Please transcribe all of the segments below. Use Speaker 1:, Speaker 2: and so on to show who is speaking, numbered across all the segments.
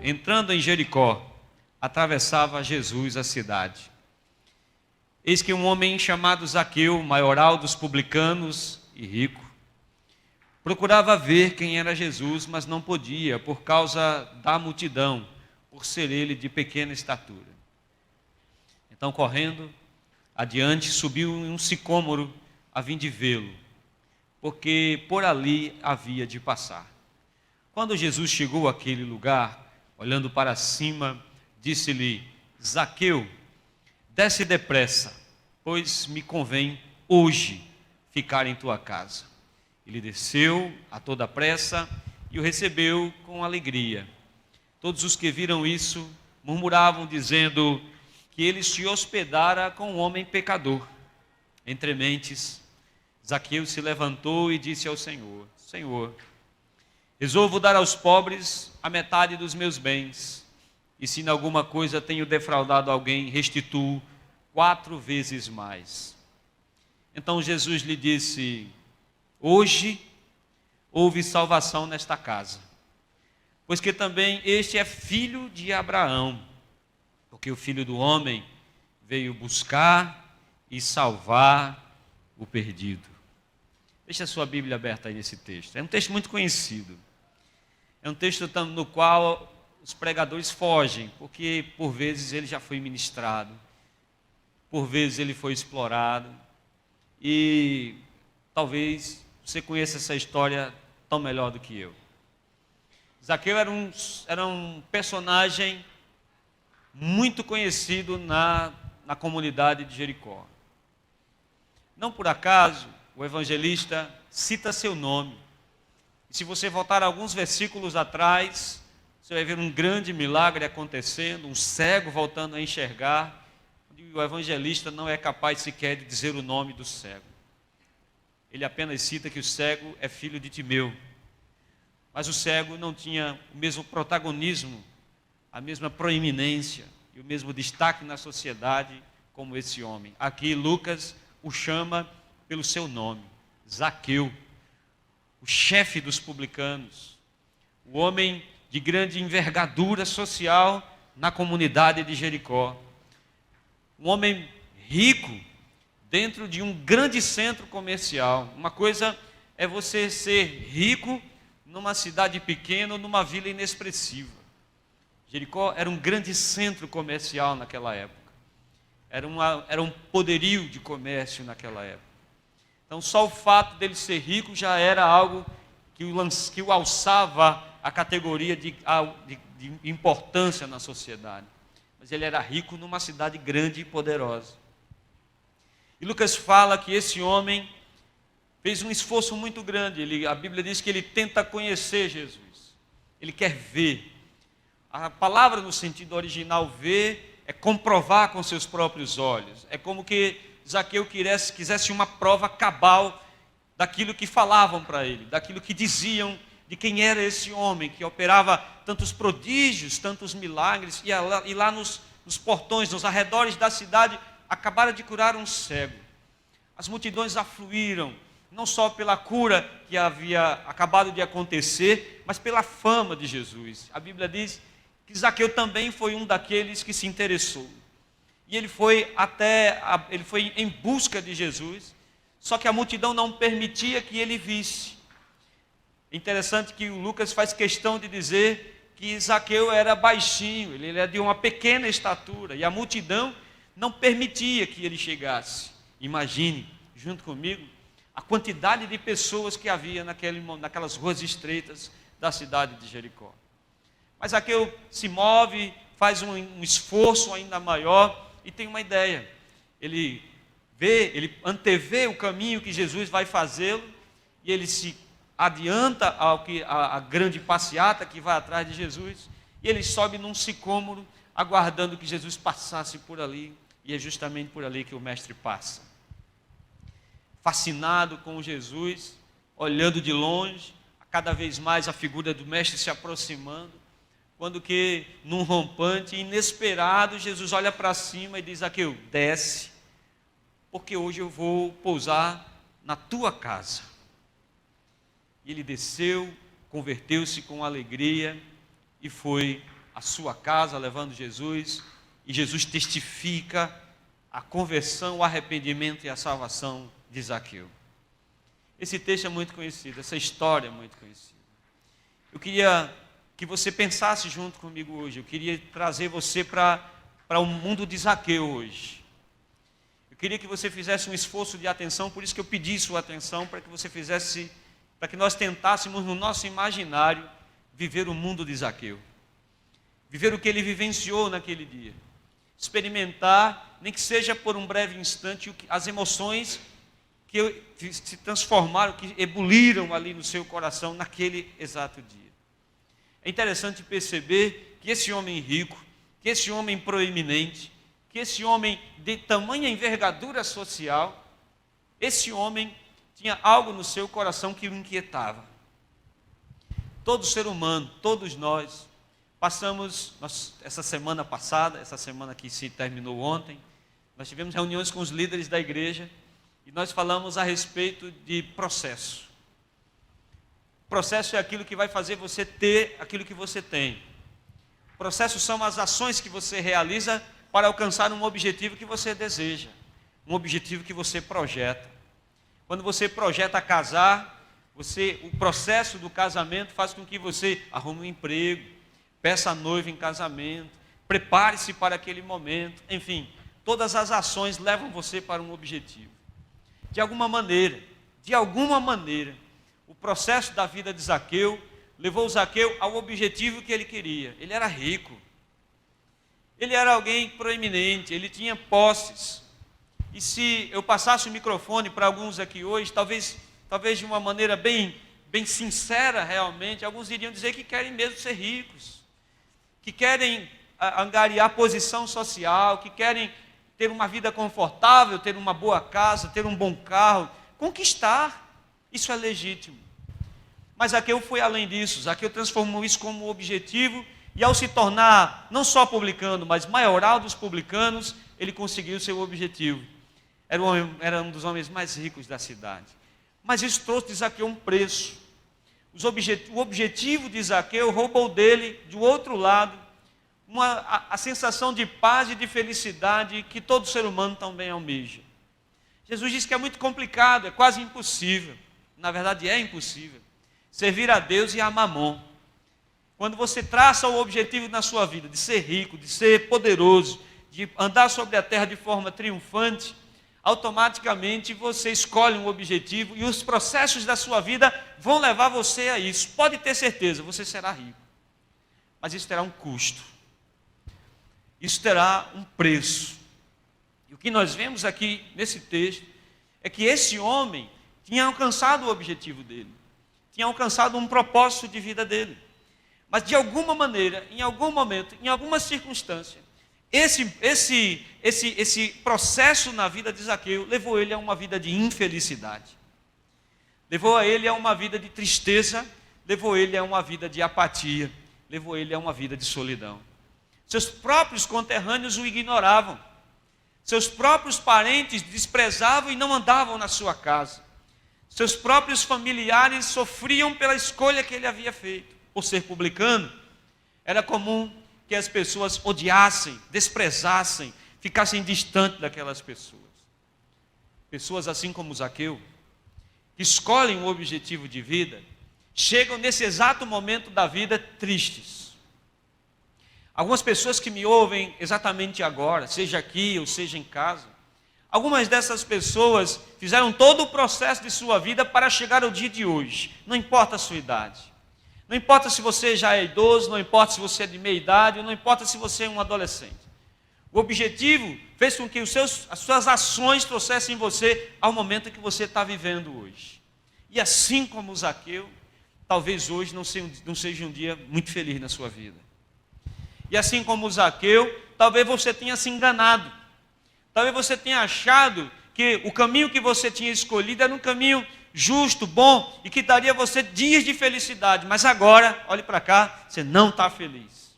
Speaker 1: entrando em Jericó, atravessava Jesus a cidade. Eis que um homem chamado Zaqueu, maioral dos publicanos e rico, procurava ver quem era Jesus, mas não podia, por causa da multidão, por ser ele de pequena estatura. Então, correndo adiante, subiu em um sicômoro a fim de vê-lo, porque por ali havia de passar. Quando Jesus chegou àquele lugar, olhando para cima, disse-lhe: Zaqueu, desce depressa, pois me convém hoje ficar em tua casa. Ele desceu a toda pressa e o recebeu com alegria. Todos os que viram isso murmuravam, dizendo que ele se hospedara com um homem pecador. Entre mentes, Zaqueu se levantou e disse ao Senhor: Senhor, resolvo dar aos pobres a metade dos meus bens, e se em alguma coisa tenho defraudado alguém, restituo 4 vezes mais. Então Jesus lhe disse: hoje houve salvação nesta casa, pois que também este é filho de Abraão, porque o Filho do Homem veio buscar e salvar o perdido. Deixa a sua Bíblia aberta aí nesse texto. É um texto muito conhecido. É um texto no qual os pregadores fogem, porque por vezes ele já foi ministrado, por vezes ele foi explorado, e talvez você conheça essa história tão melhor do que eu. Zaqueu era um personagem muito conhecido na comunidade de Jericó. Não por acaso, o evangelista cita seu nome. E se você voltar alguns versículos atrás, você vai ver um grande milagre acontecendo, um cego voltando a enxergar, onde o evangelista não é capaz sequer de dizer o nome do cego. Ele apenas cita que o cego é filho de Timeu. Mas o cego não tinha o mesmo protagonismo, a mesma proeminência e o mesmo destaque na sociedade como esse homem. Aqui Lucas o chama pelo seu nome, Zaqueu, o chefe dos publicanos, o homem de grande envergadura social na comunidade de Jericó. Um homem rico dentro de um grande centro comercial. Uma coisa é você ser rico numa cidade pequena ou numa vila inexpressiva. Jericó era um grande centro comercial naquela época. Era um poderio de comércio naquela época. Então, só o fato dele ser rico já era algo que o alçava a categoria de importância na sociedade. Mas ele era rico numa cidade grande e poderosa. E Lucas fala que esse homem fez um esforço muito grande. A Bíblia diz que ele tenta conhecer Jesus. Ele quer ver. A palavra no sentido original ver é comprovar com seus próprios olhos. É como que Zaqueu quisesse uma prova cabal daquilo que falavam para ele, daquilo que diziam de quem era esse homem que operava tantos prodígios, tantos milagres, e lá nos portões, nos arredores da cidade, acabaram de curar um cego. As multidões afluíram, não só pela cura que havia acabado de acontecer, mas pela fama de Jesus. A Bíblia diz que Zaqueu também foi um daqueles que se interessou. E ele foi em busca de Jesus, só que a multidão não permitia que ele visse. É interessante que o Lucas faz questão de dizer que Zaqueu era baixinho, ele era de uma pequena estatura, e a multidão não permitia que ele chegasse. Imagine, junto comigo, a quantidade de pessoas que havia naquelas ruas estreitas da cidade de Jericó. Mas Zaqueu se move, faz um esforço ainda maior e tem uma ideia. Ele antevê o caminho que Jesus vai fazê-lo e ele se adianta a grande passeata que vai atrás de Jesus e ele sobe num sicômoro aguardando que Jesus passasse por ali, e é justamente por ali que o mestre passa. Fascinado com Jesus, olhando de longe, cada vez mais a figura do mestre se aproximando, quando que, num rompante inesperado, Jesus olha para cima e diz: Zaqueu, desce, porque hoje eu vou pousar na tua casa. E ele desceu, converteu-se com alegria e foi à sua casa levando Jesus, e Jesus testifica a conversão, o arrependimento e a salvação de Zaqueu. Esse texto é muito conhecido, essa história é muito conhecida. Eu queria que você pensasse junto comigo hoje, eu queria trazer você para o mundo de Zaqueu hoje. Eu queria que você fizesse um esforço de atenção, por isso que eu pedi sua atenção, para que você fizesse, para que nós tentássemos no nosso imaginário viver o mundo de Zaqueu. Viver o que ele vivenciou naquele dia. Experimentar, nem que seja por um breve instante, as emoções que se transformaram, que ebuliram ali no seu coração naquele exato dia. É interessante perceber que esse homem rico, que esse homem proeminente, que esse homem de tamanha envergadura social, esse homem tinha algo no seu coração que o inquietava. Todo ser humano, todos nós, passamos, essa semana passada, essa semana que se terminou ontem, nós tivemos reuniões com os líderes da igreja e nós falamos a respeito de processo. Processo é aquilo que vai fazer você ter aquilo que você tem. Processos são as ações que você realiza para alcançar um objetivo que você deseja, um objetivo que você projeta. Quando você projeta casar, o processo do casamento faz com que você arrume um emprego, peça a noiva em casamento, prepare-se para aquele momento, enfim, todas as ações levam você para um objetivo. De alguma maneira, o processo da vida de Zaqueu levou Zaqueu ao objetivo que ele queria. Ele era rico, ele era alguém proeminente, ele tinha posses. E se eu passasse o microfone para alguns aqui hoje, talvez de uma maneira bem sincera realmente, alguns iriam dizer que querem mesmo ser ricos, que querem angariar posição social, que querem ter uma vida confortável, ter uma boa casa, ter um bom carro, conquistar. Isso é legítimo. Mas Zaqueu foi além disso. Zaqueu transformou isso como objetivo e ao se tornar não só publicano, mas maioral dos publicanos, ele conseguiu seu objetivo. Era um dos homens mais ricos da cidade. Mas isso trouxe de Zaqueu um preço. O objetivo de Zaqueu roubou dele, do outro lado, a sensação de paz e de felicidade que todo ser humano também almeja. Jesus disse que é muito complicado, é quase impossível. Na verdade é impossível servir a Deus e a Mamon. Quando você traça o objetivo na sua vida de ser rico, de ser poderoso, de andar sobre a terra de forma triunfante, automaticamente você escolhe um objetivo e os processos da sua vida vão levar você a isso. Pode ter certeza, você será rico. Mas isso terá um custo. Isso terá um preço. E o que nós vemos aqui nesse texto é que esse homem tinha alcançado o objetivo dele. Tinha alcançado um propósito de vida dele. Mas de alguma maneira, em algum momento, em alguma circunstância, esse processo na vida de Zaqueu levou ele a uma vida de infelicidade. Levou a ele a uma vida de tristeza, levou ele a uma vida de apatia, levou ele a uma vida de solidão. Seus próprios conterrâneos o ignoravam. Seus próprios parentes desprezavam e não andavam na sua casa. Seus próprios familiares sofriam pela escolha que ele havia feito. Por ser publicano, era comum que as pessoas odiassem, desprezassem, ficassem distantes daquelas pessoas. Pessoas assim como Zaqueu, que escolhem um objetivo de vida, chegam nesse exato momento da vida tristes. Algumas pessoas que me ouvem exatamente agora, seja aqui ou seja em casa, algumas dessas pessoas fizeram todo o processo de sua vida para chegar ao dia de hoje, não importa a sua idade. Não importa se você já é idoso, não importa se você é de meia idade, não importa se você é um adolescente. O objetivo fez com que as suas ações trouxessem você ao momento que você está vivendo hoje. E assim como Zaqueu, talvez hoje não seja um dia muito feliz na sua vida. E assim como Zaqueu, talvez você tenha se enganado. Talvez você tenha achado que o caminho que você tinha escolhido era um caminho justo, bom, e que daria a você dias de felicidade. Mas agora, olhe para cá, você não está feliz.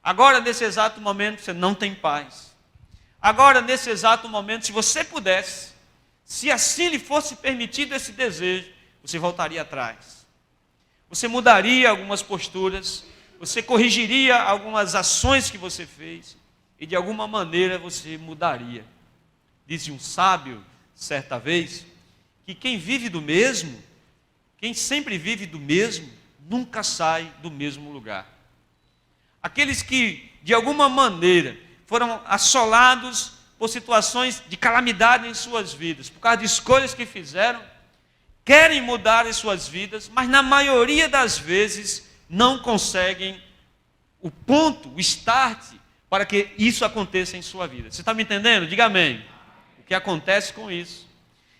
Speaker 1: Agora, nesse exato momento, você não tem paz. Agora, nesse exato momento, se você pudesse, se assim lhe fosse permitido esse desejo, você voltaria atrás. Você mudaria algumas posturas, você corrigiria algumas ações que você fez e de alguma maneira você mudaria. Disse um sábio, certa vez, que quem vive do mesmo, quem sempre vive do mesmo, nunca sai do mesmo lugar. Aqueles que, de alguma maneira, foram assolados por situações de calamidade em suas vidas, por causa de escolhas que fizeram, querem mudar em suas vidas, mas na maioria das vezes não conseguem o ponto, o start, para que isso aconteça em sua vida. Você está me entendendo? Diga amém. O que acontece com isso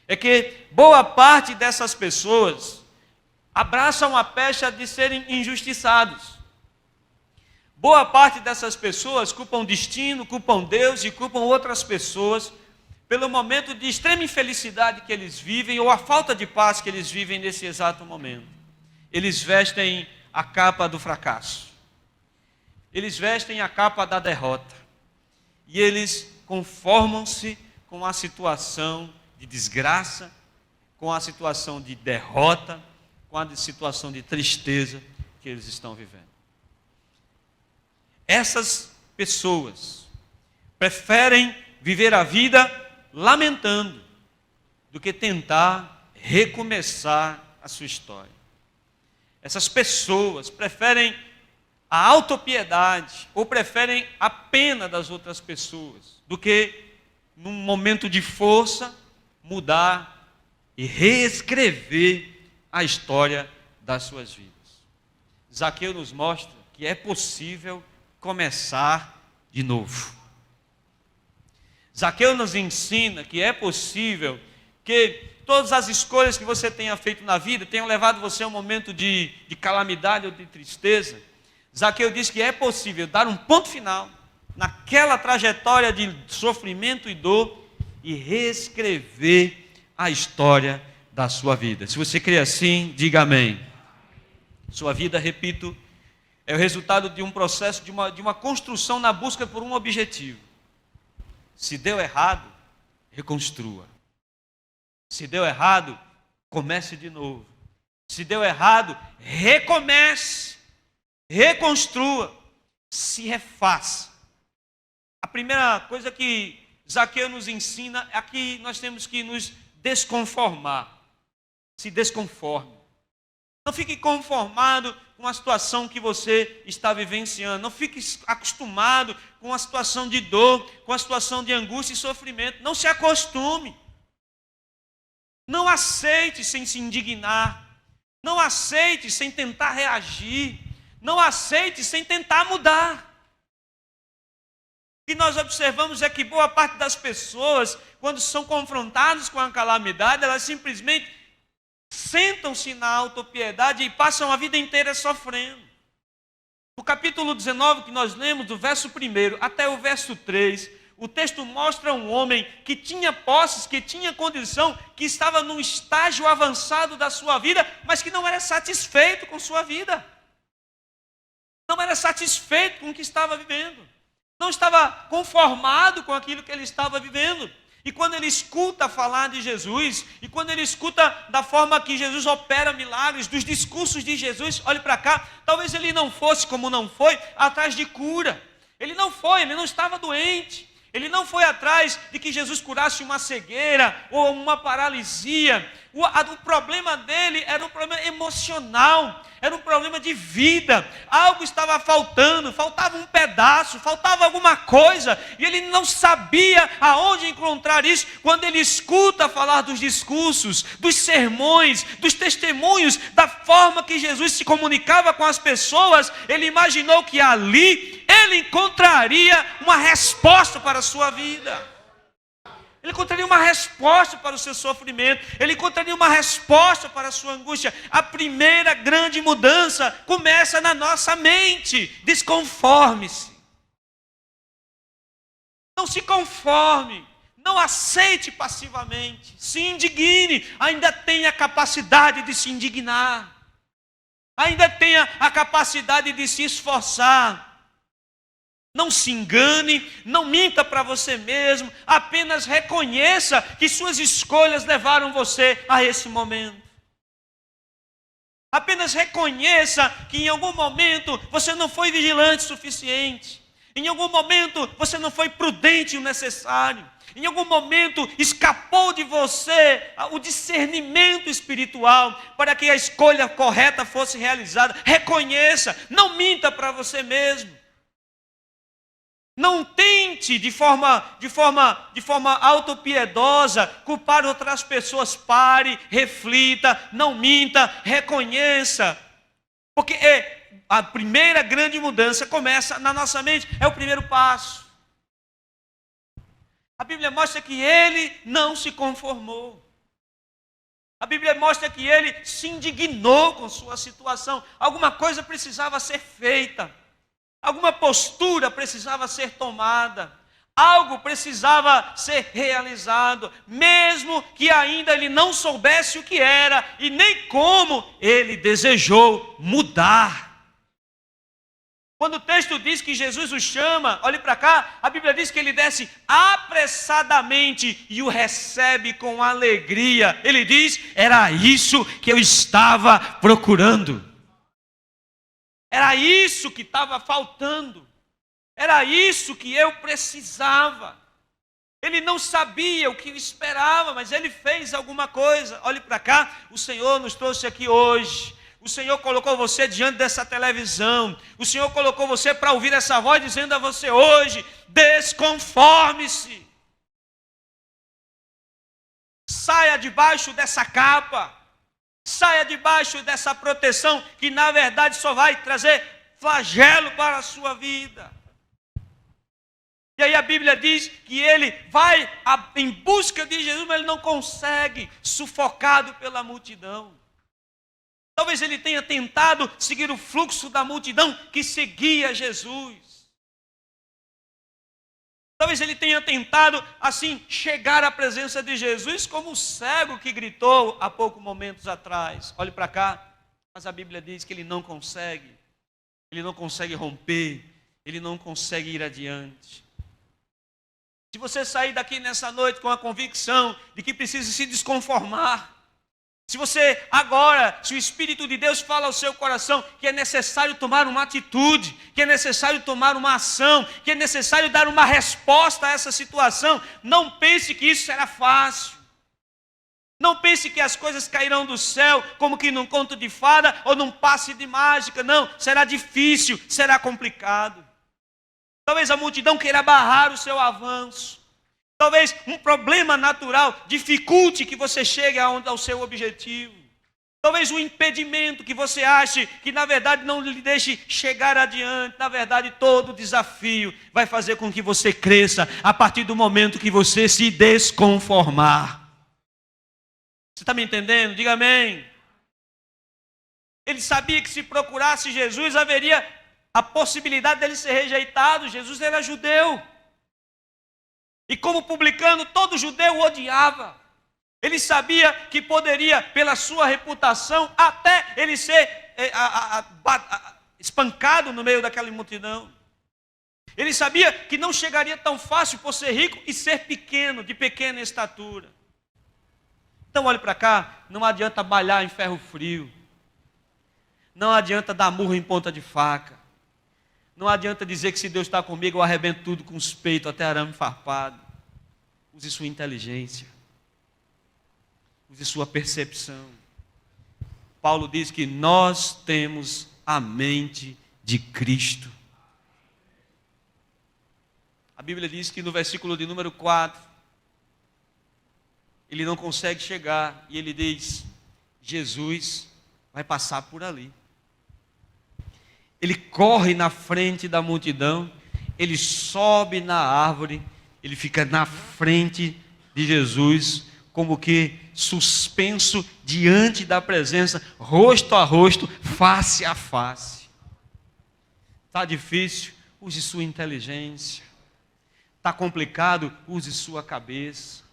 Speaker 1: é que boa parte dessas pessoas abraçam a pecha de serem injustiçados. Boa parte dessas pessoas culpam o destino, culpam Deus e culpam outras pessoas pelo momento de extrema infelicidade que eles vivem ou a falta de paz que eles vivem nesse exato momento. Eles vestem a capa do fracasso. Eles vestem a capa da derrota. E eles conformam-se com a situação de desgraça, com a situação de derrota, com a situação de tristeza que eles estão vivendo. Essas pessoas preferem viver a vida lamentando do que tentar recomeçar a sua história. Essas pessoas preferem a autopiedade ou preferem a pena das outras pessoas do que, num momento de força, mudar e reescrever a história das suas vidas. Zaqueu nos mostra que é possível começar de novo. Zaqueu nos ensina que é possível que todas as escolhas que você tenha feito na vida tenham levado você a um momento de calamidade ou de tristeza. Zaqueu diz que é possível dar um ponto final naquela trajetória de sofrimento e dor e reescrever a história da sua vida. Se você crê assim, diga amém. Sua vida, repito, é o resultado de um processo, de uma construção na busca por um objetivo. Se deu errado, reconstrua. Se deu errado, comece de novo. Se deu errado, recomece. Reconstrua. Se refaça. A primeira coisa que Zaqueu nos ensina é que nós temos que nos desconformar. Se desconforme. Não fique conformado com a situação que você está vivenciando. Não fique acostumado com a situação de dor, com a situação de angústia e sofrimento. Não se acostume. Não aceite sem se indignar. Não aceite sem tentar reagir. Não aceite sem tentar mudar. O que nós observamos é que boa parte das pessoas, quando são confrontadas com a calamidade, elas simplesmente sentam-se na autopiedade e passam a vida inteira sofrendo. No capítulo 19 que nós lemos, do verso 1 até o verso 3, o texto mostra um homem que tinha posses, que tinha condição, que estava num estágio avançado da sua vida, mas que não era satisfeito com sua vida. Não era satisfeito com o que estava vivendo. Não estava conformado com aquilo que ele estava vivendo. E quando ele escuta falar de Jesus, e quando ele escuta da forma que Jesus opera milagres, dos discursos de Jesus, olhe para cá, talvez ele não fosse, como não foi, atrás de cura. Ele não estava doente. Ele não foi atrás de que Jesus curasse uma cegueira ou uma paralisia. O problema dele era um problema emocional, era um problema de vida. Algo estava faltando, faltava um pedaço, faltava alguma coisa, e ele não sabia aonde encontrar isso. Quando ele escuta falar dos discursos, dos sermões, dos testemunhos, da forma que Jesus se comunicava com as pessoas, ele imaginou que ali ele encontraria uma resposta para a sua vida. Ele encontraria uma resposta para o seu sofrimento. Ele encontraria uma resposta para a sua angústia. A primeira grande mudança começa na nossa mente. Desconforme-se. Não se conforme. Não aceite passivamente. Se indigne. Ainda tenha a capacidade de se indignar. Ainda tenha a capacidade de se esforçar. Não se engane, não minta para você mesmo, apenas reconheça que suas escolhas levaram você a esse momento. Apenas reconheça que em algum momento você não foi vigilante o suficiente. Em algum momento você não foi prudente o necessário. Em algum momento escapou de você o discernimento espiritual para que a escolha correta fosse realizada. Reconheça, não minta para você mesmo. Não tente de forma autopiedosa culpar outras pessoas. Pare, reflita, não minta, reconheça. Porque a primeira grande mudança começa na nossa mente, é o primeiro passo. A Bíblia mostra que ele não se conformou. A Bíblia mostra que ele se indignou com sua situação. Alguma coisa precisava ser feita. Alguma postura precisava ser tomada. Algo precisava ser realizado. Mesmo que ainda ele não soubesse o que era e nem como, ele desejou mudar. Quando o texto diz que Jesus o chama, olhe para cá, a Bíblia diz que ele desce apressadamente e o recebe com alegria. Ele diz, era isso que eu estava procurando. Era isso que estava faltando. Era isso que eu precisava. Ele não sabia o que esperava, mas ele fez alguma coisa. Olhe para cá, o Senhor nos trouxe aqui hoje. O Senhor colocou você diante dessa televisão. O Senhor colocou você para ouvir essa voz dizendo a você hoje: desconforme-se. Saia debaixo dessa capa. Saia debaixo dessa proteção que na verdade só vai trazer flagelo para a sua vida. E aí a Bíblia diz que ele vai em busca de Jesus, mas ele não consegue, sufocado pela multidão. Talvez ele tenha tentado seguir o fluxo da multidão que seguia Jesus. Talvez ele tenha tentado, assim, chegar à presença de Jesus como o cego que gritou há poucos momentos atrás. Olhe para cá, mas a Bíblia diz que ele não consegue romper, ele não consegue ir adiante. Se você sair daqui nessa noite com a convicção de que precisa se desconformar, se você agora, se o Espírito de Deus fala ao seu coração que é necessário tomar uma atitude, que é necessário tomar uma ação, que é necessário dar uma resposta a essa situação, não pense que isso será fácil. Não pense que as coisas cairão do céu como que num conto de fada ou num passe de mágica. Não, será difícil, será complicado. Talvez a multidão queira barrar o seu avanço. Talvez um problema natural dificulte que você chegue ao seu objetivo. Talvez um impedimento que você ache que na verdade não lhe deixe chegar adiante. Na verdade, todo desafio vai fazer com que você cresça a partir do momento que você se desconformar. Você está me entendendo? Diga amém. Ele sabia que se procurasse Jesus haveria a possibilidade dele ser rejeitado. Jesus era judeu. E como publicano, todo judeu o odiava. Ele sabia que poderia, pela sua reputação, até ele ser espancado no meio daquela multidão. Ele sabia que não chegaria tão fácil por ser rico e ser pequeno, de pequena estatura. Então olhe para cá, não adianta balhar em ferro frio. Não adianta dar murro em ponta de faca. Não adianta dizer que se Deus está comigo, eu arrebento tudo com os peitos até arame farpado. Use sua inteligência. Use sua percepção. Paulo diz que nós temos a mente de Cristo. A Bíblia diz que no versículo de número 4, ele não consegue chegar e ele diz: Jesus vai passar por ali. Ele corre na frente da multidão, ele sobe na árvore, ele fica na frente de Jesus, como que suspenso diante da presença, rosto a rosto, face a face. Está difícil? Use sua inteligência. Está complicado? Use sua cabeça.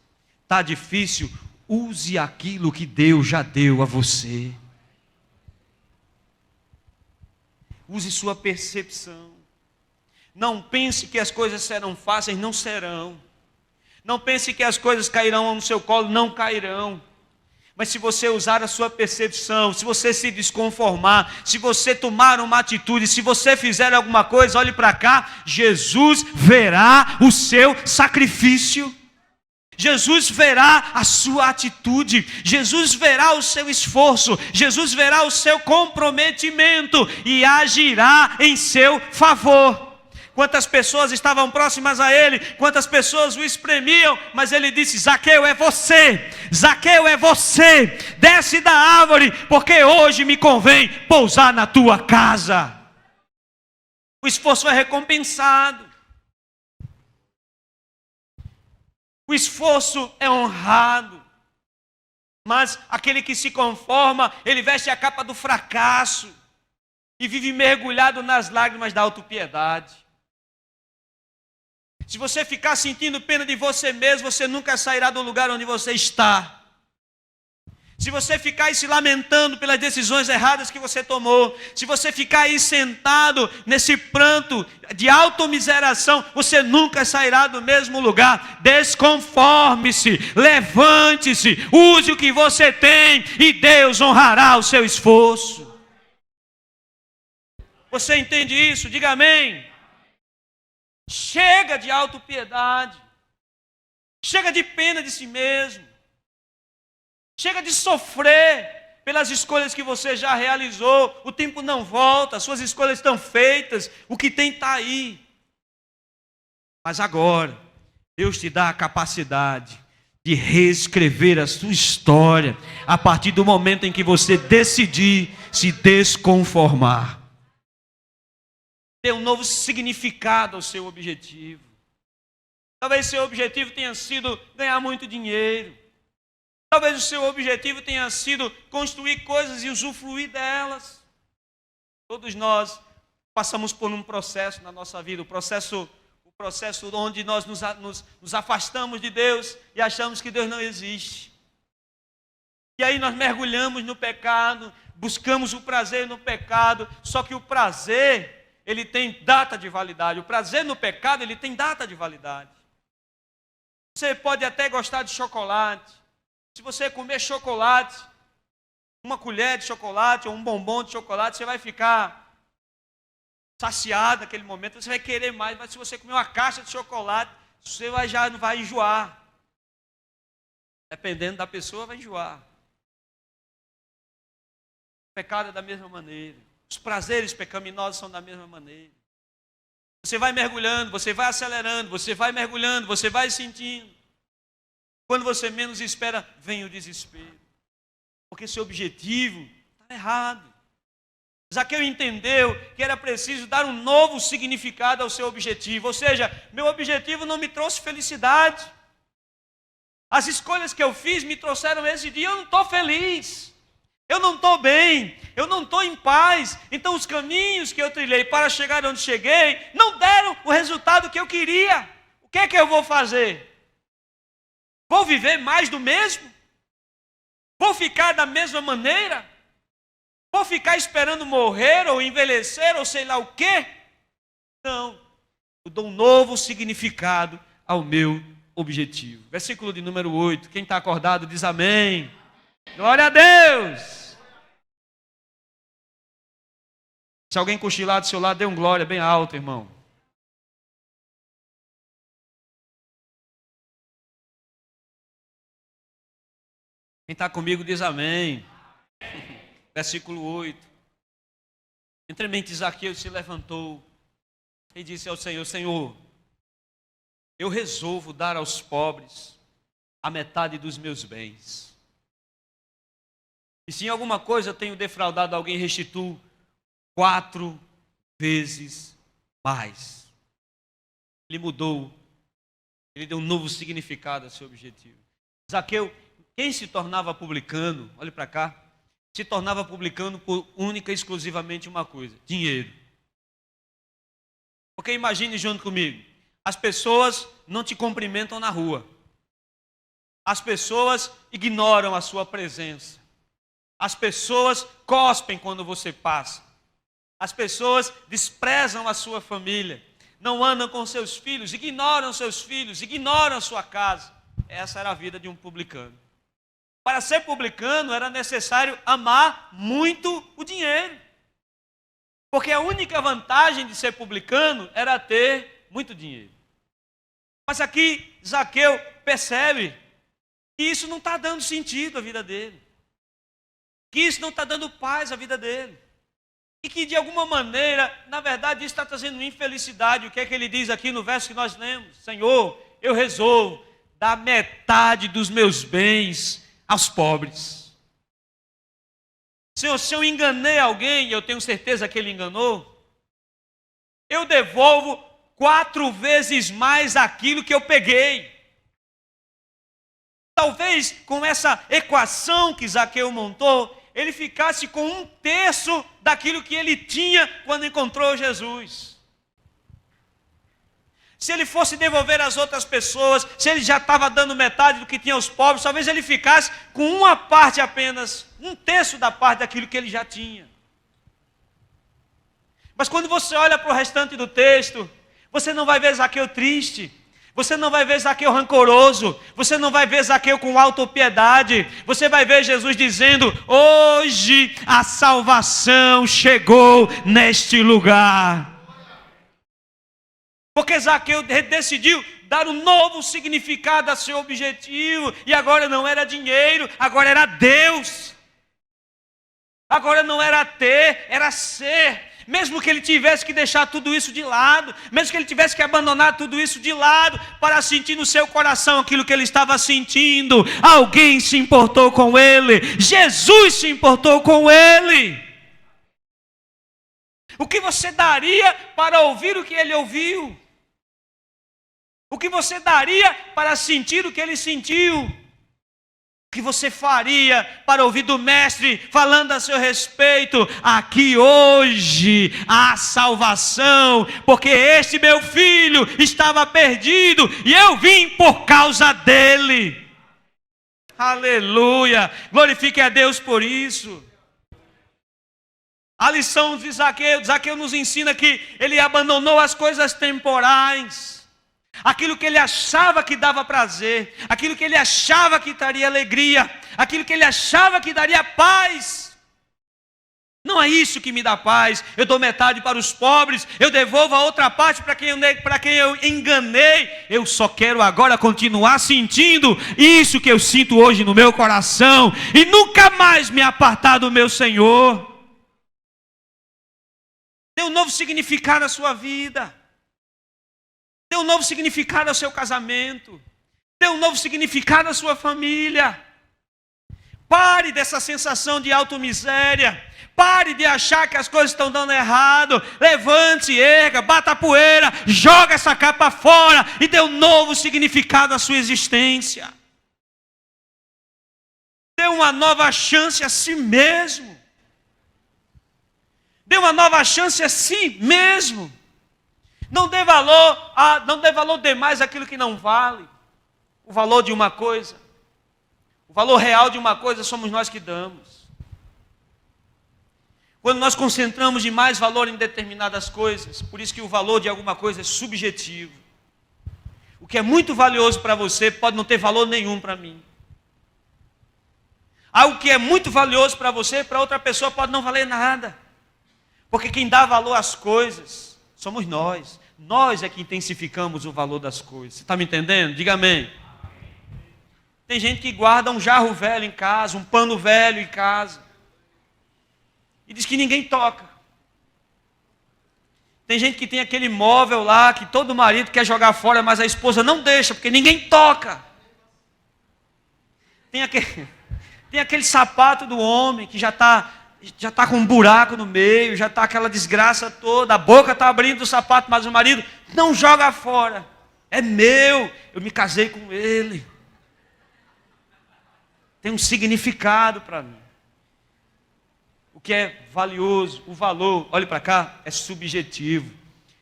Speaker 1: Está difícil? Use aquilo que Deus já deu a você. Use sua percepção. Não pense que as coisas serão fáceis, não serão. Não pense que as coisas cairão no seu colo, não cairão. Mas se você usar a sua percepção, se você se desconformar, se você tomar uma atitude, se você fizer alguma coisa, olhe para cá, Jesus verá o seu sacrifício. Jesus verá a sua atitude, Jesus verá o seu esforço, Jesus verá o seu comprometimento e agirá em seu favor. Quantas pessoas estavam próximas a ele, quantas pessoas o espremiam, mas ele disse: Zaqueu, é você, Zaqueu, é você, desce da árvore, porque hoje me convém pousar na tua casa. O esforço é recompensado, o esforço é honrado, mas aquele que se conforma, ele veste a capa do fracasso e vive mergulhado nas lágrimas da autopiedade. Se você ficar sentindo pena de você mesmo, você nunca sairá do lugar onde você está. Se você ficar aí se lamentando pelas decisões erradas que você tomou, se você ficar aí sentado nesse pranto de automiseração, você nunca sairá do mesmo lugar. Desconforme-se, levante-se, use o que você tem e Deus honrará o seu esforço. Você entende isso? Diga amém. Chega de autopiedade, chega de pena de si mesmo, chega de sofrer pelas escolhas que você já realizou. O tempo não volta, suas escolhas estão feitas, o que tem está aí. Mas agora, Deus te dá a capacidade de reescrever a sua história, a partir do momento em que você decidir se desconformar. Dê um novo significado ao seu objetivo. Talvez seu objetivo tenha sido ganhar muito dinheiro. Talvez o seu objetivo tenha sido construir coisas e usufruir delas. Todos nós passamos por um processo na nossa vida, o processo onde nós nos afastamos de Deus e achamos que Deus não existe. E aí nós mergulhamos no pecado, buscamos o prazer no pecado, só que o prazer, ele tem data de validade. O prazer no pecado, ele tem data de validade. Você pode até gostar de chocolate. Se você comer chocolate, uma colher de chocolate ou um bombom de chocolate, você vai ficar saciado naquele momento, você vai querer mais. Mas se você comer uma caixa de chocolate, você já não vai enjoar. Dependendo da pessoa, vai enjoar. O pecado é da mesma maneira. Os prazeres pecaminosos são da mesma maneira. Você vai mergulhando, você vai acelerando, você vai mergulhando, você vai sentindo. Quando você menos espera, vem o desespero. Porque seu objetivo está errado. Zaqueu entendeu que era preciso dar um novo significado ao seu objetivo. Ou seja, meu objetivo não me trouxe felicidade. As escolhas que eu fiz me trouxeram esse dia, eu não estou feliz. Eu não estou bem, eu não estou em paz. Então os caminhos que eu trilhei para chegar onde cheguei não deram o resultado que eu queria. O que é que eu vou fazer? Vou viver mais do mesmo? Vou ficar da mesma maneira? Vou ficar esperando morrer ou envelhecer ou sei lá o quê? Não, eu dou um novo significado ao meu objetivo. Versículo de número 8, quem está acordado diz amém. Glória a Deus. Se alguém cochilar do seu lado, dê um glória bem alto, irmão. Quem está comigo diz amém. Versículo 8. Entremente Zaqueu se levantou e disse ao Senhor: Senhor, eu resolvo dar aos pobres a metade dos meus bens. E se em alguma coisa eu tenho defraudado alguém, restituo 4 vezes mais. Ele mudou, ele deu um novo significado ao seu objetivo. Zaqueu, quem se tornava publicano, olhe para cá, se tornava publicano por única e exclusivamente uma coisa: dinheiro. Porque imagine junto comigo, as pessoas não te cumprimentam na rua, as pessoas ignoram a sua presença, as pessoas cospem quando você passa, as pessoas desprezam a sua família, não andam com seus filhos, ignoram seus filhos, ignoram a sua casa. Essa era a vida de um publicano. Para ser publicano era necessário amar muito o dinheiro. Porque a única vantagem de ser publicano era ter muito dinheiro. Mas aqui Zaqueu percebe que isso não está dando sentido à vida dele. Que isso não está dando paz à vida dele. E que de alguma maneira, na verdade, isso está trazendo infelicidade. O que é que ele diz aqui no verso que nós lemos? Senhor, eu resolvo dar metade dos meus bens aos pobres. Senhor, se eu enganei alguém, e eu tenho certeza que ele enganou, eu devolvo 4 vezes mais aquilo que eu peguei. Talvez com essa equação que Zaqueu montou, ele ficasse com 1/3 daquilo que ele tinha quando encontrou Jesus. Se ele fosse devolver às outras pessoas, se ele já estava dando metade do que tinha aos pobres, talvez ele ficasse com uma parte apenas, 1/3 da parte daquilo que ele já tinha. Mas quando você olha para o restante do texto, você não vai ver Zaqueu triste, você não vai ver Zaqueu rancoroso, você não vai ver Zaqueu com autopiedade, você vai ver Jesus dizendo: hoje a salvação chegou neste lugar. Porque Zaqueu decidiu dar um novo significado a seu objetivo, e agora não era dinheiro, agora era Deus. Agora não era ter, era ser. Mesmo que ele tivesse que deixar tudo isso de lado, mesmo que ele tivesse que abandonar tudo isso de lado, para sentir no seu coração aquilo que ele estava sentindo, alguém se importou com ele, Jesus se importou com ele. O que você daria para ouvir o que ele ouviu? O que você daria para sentir o que ele sentiu? O que você faria para ouvir do Mestre falando a seu respeito? Aqui hoje há salvação, porque este meu filho estava perdido e eu vim por causa dele. Aleluia! Glorifique a Deus por isso. A lição de Zaqueu nos ensina que ele abandonou as coisas temporais. Aquilo que ele achava que dava prazer, aquilo que ele achava que traria alegria, aquilo que ele achava que daria paz. Não é isso que me dá paz. Eu dou metade para os pobres, eu devolvo a outra parte para quem eu enganei. Eu só quero agora continuar sentindo isso que eu sinto hoje no meu coração e nunca mais me apartar do meu Senhor. Dê um novo significado à sua vida. Dê um novo significado ao seu casamento. Dê um novo significado à sua família. Pare dessa sensação de automiséria. Pare de achar que as coisas estão dando errado. Levante-se, erga, bata a poeira, joga essa capa fora e dê um novo significado à sua existência. Dê uma nova chance a si mesmo. Dê uma nova chance a si mesmo. Não dê valor demais àquilo que não vale. O valor de uma coisa, o valor real de uma coisa somos nós que damos. Quando nós concentramos demais valor em determinadas coisas, por isso que o valor de alguma coisa é subjetivo. O que é muito valioso para você pode não ter valor nenhum para mim. Algo que é muito valioso para você, para outra pessoa pode não valer nada. Porque quem dá valor às coisas somos nós. Nós é que intensificamos o valor das coisas. Você está me entendendo? Diga amém. Tem gente que guarda um jarro velho em casa, um pano velho em casa. E diz que ninguém toca. Tem gente que tem aquele móvel lá, que todo marido quer jogar fora, mas a esposa não deixa, porque ninguém toca. Tem aquele sapato do homem que já está com um buraco no meio, já está aquela desgraça toda, a boca está abrindo o sapato, mas o marido não joga fora. É meu, eu me casei com ele. Tem um significado para mim. O que é valioso, o valor, olhe para cá, é subjetivo.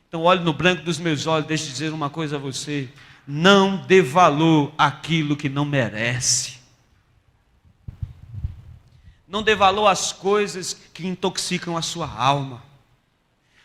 Speaker 1: Então olhe no branco dos meus olhos, deixe eu dizer uma coisa a você. Não dê valor àquilo que não merece. Não dê valor às coisas que intoxicam a sua alma.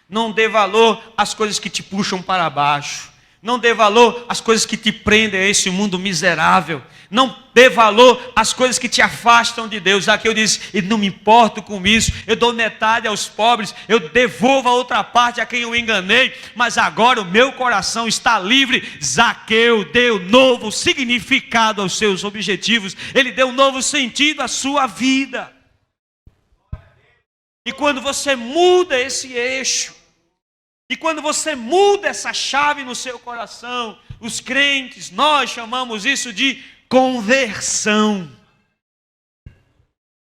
Speaker 1: Não dê valor às coisas que te puxam para baixo. Não dê valor às coisas que te prendem a esse mundo miserável. Não dê valor às coisas que te afastam de Deus. Zaqueu diz, e não me importo com isso, eu dou metade aos pobres, eu devolvo a outra parte a quem eu enganei, mas agora o meu coração está livre. Zaqueu deu novo significado aos seus objetivos, ele deu um novo sentido à sua vida. E quando você muda esse eixo, e quando você muda essa chave no seu coração, os crentes, nós chamamos isso de conversão.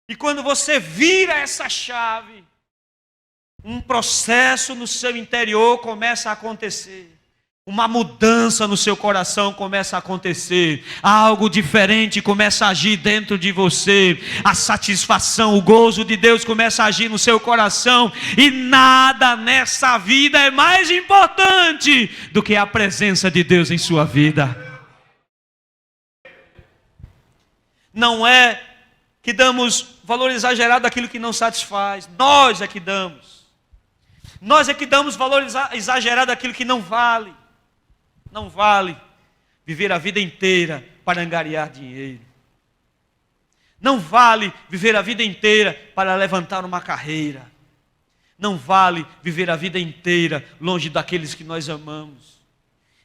Speaker 1: E quando você vira essa chave, um processo no seu interior começa a acontecer. Uma mudança no seu coração começa a acontecer. Algo diferente começa a agir dentro de você. A satisfação, o gozo de Deus começa a agir no seu coração. E nada nessa vida é mais importante do que a presença de Deus em sua vida. Não é que damos valor exagerado àquilo que não satisfaz. Nós é que damos. Nós é que damos valor exagerado àquilo que não vale. Não vale viver a vida inteira para angariar dinheiro. Não vale viver a vida inteira para levantar uma carreira. Não vale viver a vida inteira longe daqueles que nós amamos.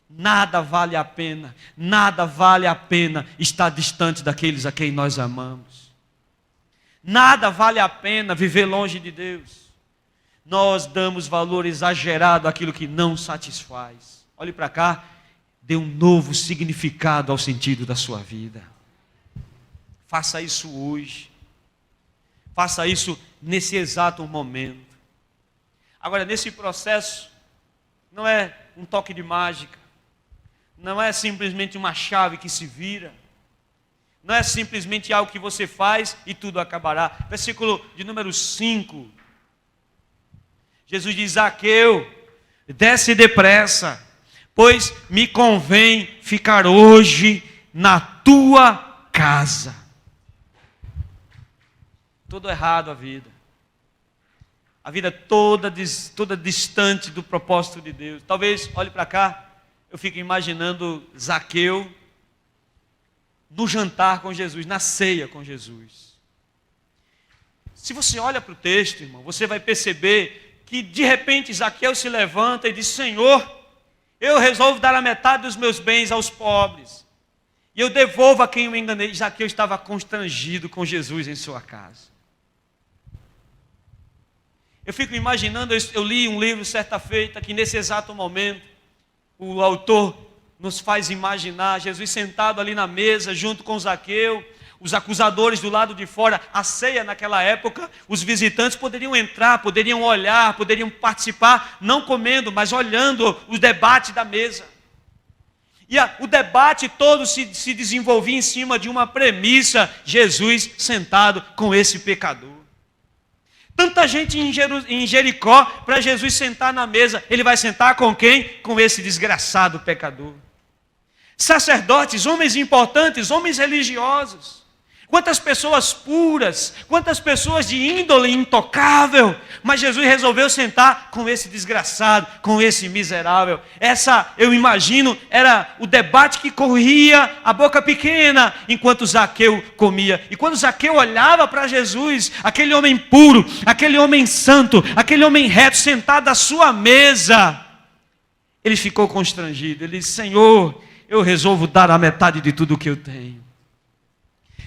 Speaker 1: Nada vale a pena estar distante daqueles a quem nós amamos. Nada vale a pena viver longe de Deus. Nós damos valor exagerado àquilo que não satisfaz. Olhe para cá. Dê um novo significado ao sentido da sua vida. Faça isso hoje. Faça isso nesse exato momento. Agora, nesse processo, não é um toque de mágica. Não é simplesmente uma chave que se vira. Não é simplesmente algo que você faz e tudo acabará. Versículo de número 5. Jesus diz, Zaqueu, desce depressa, pois me convém ficar hoje na tua casa. Tudo errado a vida. A vida toda distante do propósito de Deus. Talvez, olhe para cá, eu fico imaginando Zaqueu no jantar com Jesus, na ceia com Jesus. Se você olha para o texto, irmão, você vai perceber que de repente Zaqueu se levanta e diz, Senhor, eu resolvo dar a metade dos meus bens aos pobres. E eu devolvo a quem eu enganei. Zaqueu estava constrangido com Jesus em sua casa. Eu fico imaginando, eu li um livro certa feita, que nesse exato momento, o autor nos faz imaginar Jesus sentado ali na mesa, junto com Zaqueu, os acusadores do lado de fora. A ceia naquela época, os visitantes poderiam entrar, poderiam olhar, poderiam participar, não comendo, mas olhando o debate da mesa. E o debate todo se desenvolvia em cima de uma premissa: Jesus sentado com esse pecador. Tanta gente em Jericó, para Jesus sentar na mesa, ele vai sentar com quem? Com esse desgraçado pecador. Sacerdotes, homens importantes, homens religiosos. Quantas pessoas puras, quantas pessoas de índole intocável, mas Jesus resolveu sentar com esse desgraçado, com esse miserável. Essa, eu imagino, era o debate que corria a boca pequena, enquanto Zaqueu comia. E quando Zaqueu olhava para Jesus, aquele homem puro, aquele homem santo, aquele homem reto, sentado à sua mesa, ele ficou constrangido. Ele disse, Senhor, eu resolvo dar a metade de tudo que eu tenho.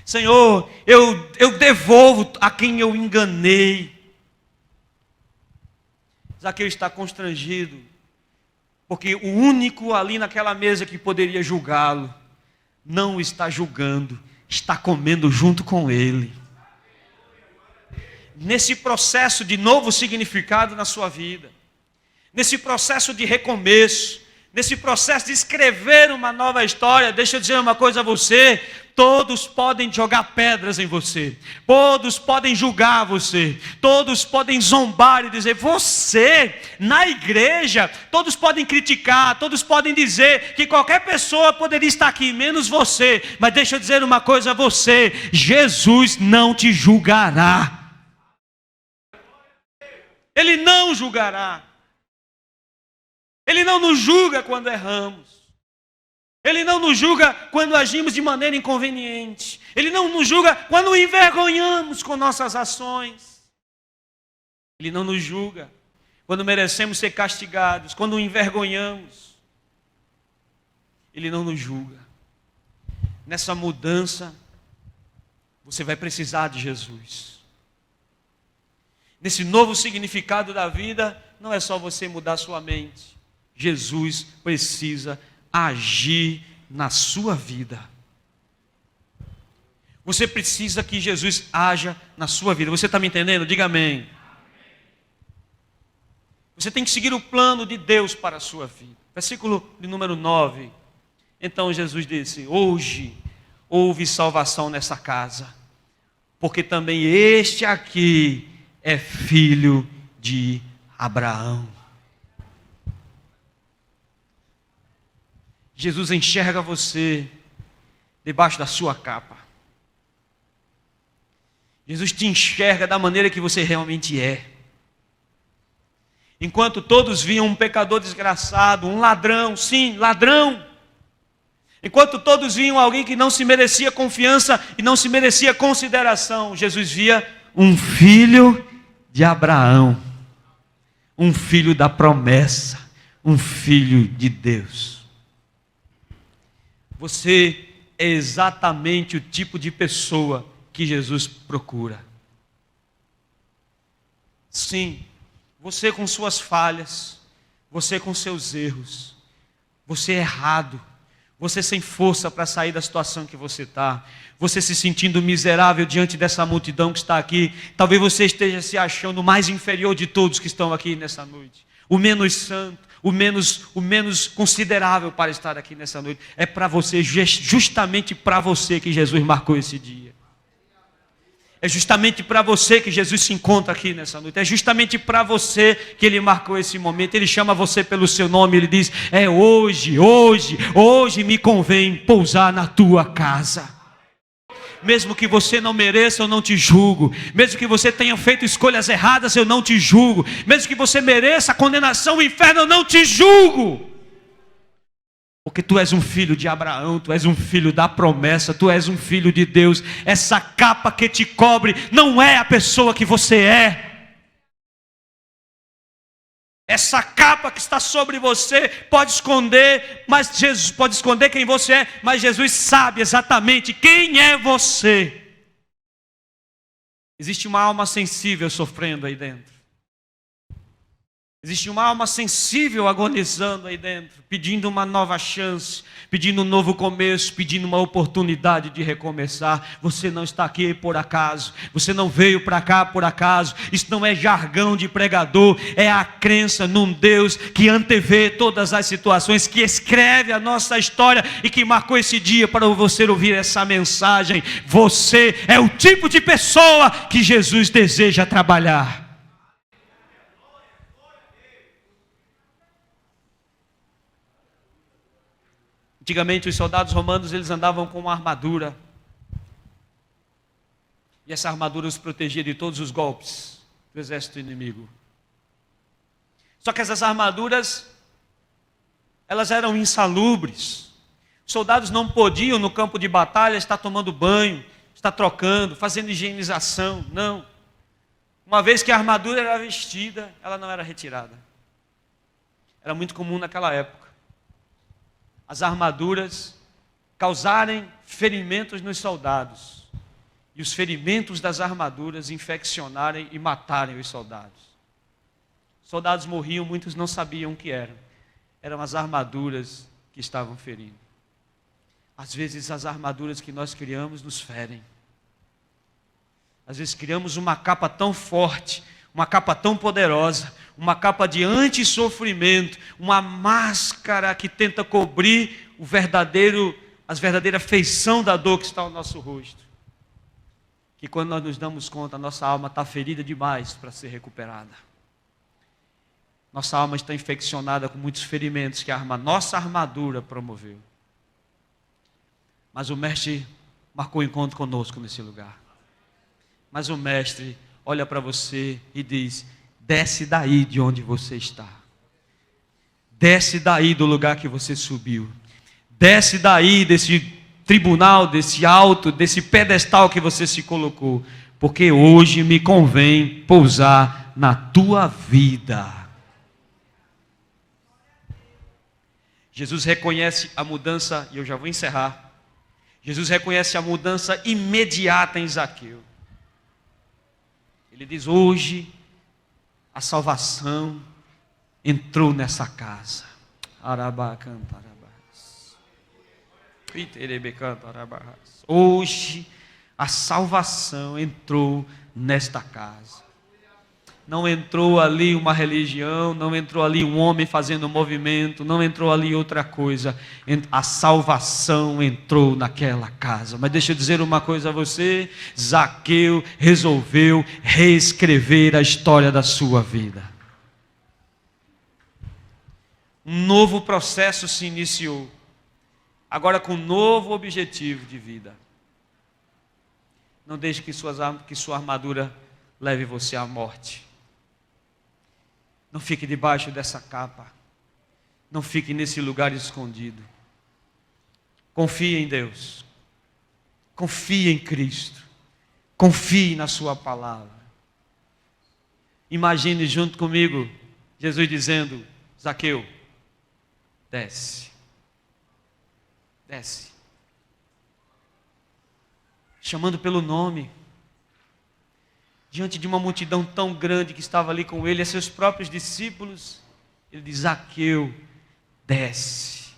Speaker 1: Senhor, eu devolvo a quem eu enganei. Zaqueu está constrangido, porque o único ali naquela mesa que poderia julgá-lo, não está julgando, está comendo junto com ele. Nesse processo de novo significado na sua vida, nesse processo de recomeço, nesse processo de escrever uma nova história, deixa eu dizer uma coisa a você: todos podem jogar pedras em você, todos podem julgar você, todos podem zombar e dizer, você, na igreja, todos podem criticar, todos podem dizer que qualquer pessoa poderia estar aqui, menos você. Mas deixa eu dizer uma coisa a você: Jesus não te julgará. Ele não julgará. Ele não nos julga quando erramos. Ele não nos julga quando agimos de maneira inconveniente. Ele não nos julga quando envergonhamos com nossas ações. Ele não nos julga quando merecemos ser castigados, quando envergonhamos. Ele não nos julga. Nessa mudança, você vai precisar de Jesus. Nesse novo significado da vida, não é só você mudar sua mente. Jesus precisa agir na sua vida. Você precisa que Jesus haja na sua vida. Você está me entendendo? Diga amém. Você tem que seguir o plano de Deus para a sua vida. Versículo de número 9. Então Jesus disse: hoje houve salvação nessa casa, porque também este aqui é filho de Abraão. Jesus enxerga você debaixo da sua capa. Jesus te enxerga da maneira que você realmente é. Enquanto todos viam um pecador desgraçado, um ladrão, sim, ladrão. Enquanto todos viam alguém que não se merecia confiança e não se merecia consideração, Jesus via um filho de Abraão, um filho da promessa, um filho de Deus. Você é exatamente o tipo de pessoa que Jesus procura. Sim, você com suas falhas, você com seus erros, você errado, você sem força para sair da situação que você está, você se sentindo miserável diante dessa multidão que está aqui. Talvez você esteja se achando o mais inferior de todos que estão aqui nessa noite, o menos santo, o menos considerável para estar aqui nessa noite. É para você, justamente para você que Jesus marcou esse dia. É justamente para você que Jesus se encontra aqui nessa noite. É justamente para você que Ele marcou esse momento. Ele chama você pelo seu nome. Ele diz: é hoje me convém pousar na tua casa. Mesmo que você não mereça, eu não te julgo. Mesmo que você tenha feito escolhas erradas, eu não te julgo. Mesmo que você mereça a condenação ao inferno, eu não te julgo. Porque tu és um filho de Abraão, tu és um filho da promessa, tu és um filho de Deus. Essa capa que te cobre não é a pessoa que você é. Essa capa que está sobre você pode esconder, mas Jesus pode esconder quem você é, mas Jesus sabe exatamente quem é você. Existe uma alma sensível sofrendo aí dentro. Existe uma alma sensível agonizando aí dentro, pedindo uma nova chance, pedindo um novo começo, pedindo uma oportunidade de recomeçar. Você não está aqui por acaso, você não veio para cá por acaso. Isso não é jargão de pregador, é a crença num Deus que antevê todas as situações, que escreve a nossa história e que marcou esse dia para você ouvir essa mensagem. Você é o tipo de pessoa que Jesus deseja trabalhar. Antigamente os soldados romanos, eles andavam com uma armadura. E essa armadura os protegia de todos os golpes do exército inimigo. Só que essas armaduras, elas eram insalubres. Os soldados não podiam no campo de batalha estar tomando banho, estar trocando, fazendo higienização, não. Uma vez que a armadura era vestida, ela não era retirada. Era muito comum naquela época as armaduras causarem ferimentos nos soldados, e os ferimentos das armaduras infeccionarem e matarem os soldados. Os soldados morriam, muitos não sabiam o que eram. Eram as armaduras que estavam ferindo. Às vezes as armaduras que nós criamos nos ferem. Às vezes criamos uma capa tão forte, uma capa tão poderosa, uma capa de anti-sofrimento, uma máscara que tenta cobrir a verdadeira feição da dor que está no nosso rosto. Que quando nós nos damos conta, a nossa alma está ferida demais para ser recuperada. Nossa alma está infeccionada com muitos ferimentos que a nossa armadura promoveu. Mas o Mestre marcou encontro conosco nesse lugar. Mas o Mestre olha para você e diz: desce daí de onde você está. Desce daí do lugar que você subiu. Desce daí desse tribunal, desse alto, desse pedestal que você se colocou. Porque hoje me convém pousar na tua vida. Jesus reconhece a mudança, e eu já vou encerrar. Jesus reconhece a mudança imediata em Zaqueu. Ele diz: hoje a salvação entrou nessa casa. Hoje a salvação entrou nesta casa. Não entrou ali uma religião, não entrou ali um homem fazendo movimento, não entrou ali outra coisa. A salvação entrou naquela casa. Mas deixa eu dizer uma coisa a você: Zaqueu resolveu reescrever a história da sua vida. Um novo processo se iniciou, agora com um novo objetivo de vida. Não deixe que sua armadura leve você à morte. Não fique debaixo dessa capa. Não fique nesse lugar escondido. Confie em Deus. Confie em Cristo. Confie na sua palavra. Imagine junto comigo Jesus dizendo: Zaqueu, desce. Desce. Chamando pelo nome. Diante de uma multidão tão grande que estava ali com ele, e seus próprios discípulos, ele diz: Zaqueu, desce.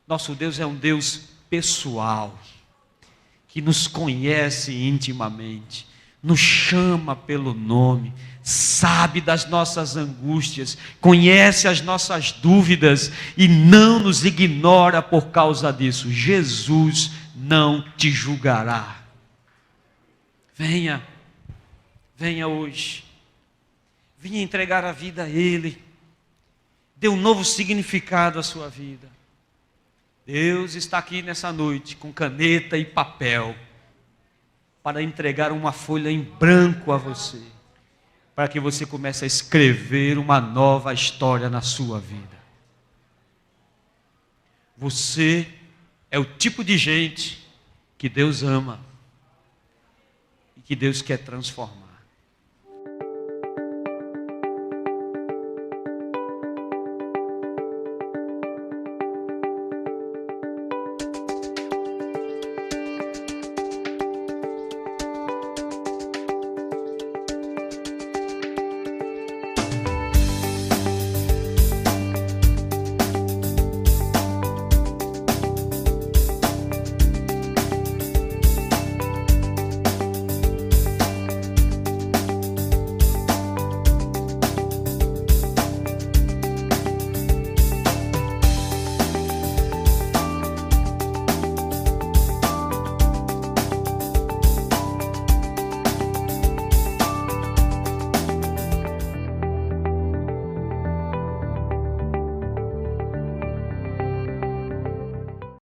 Speaker 1: Nosso Deus é um Deus pessoal, que nos conhece intimamente, nos chama pelo nome, sabe das nossas angústias, conhece as nossas dúvidas e não nos ignora por causa disso. Jesus não te julgará. Venha, venha hoje, venha entregar a vida a Ele, dê um novo significado à sua vida. Deus está aqui nessa noite com caneta e papel, para entregar uma folha em branco a você, para que você comece a escrever uma nova história na sua vida. Você é o tipo de gente que Deus ama, que Deus quer transformar.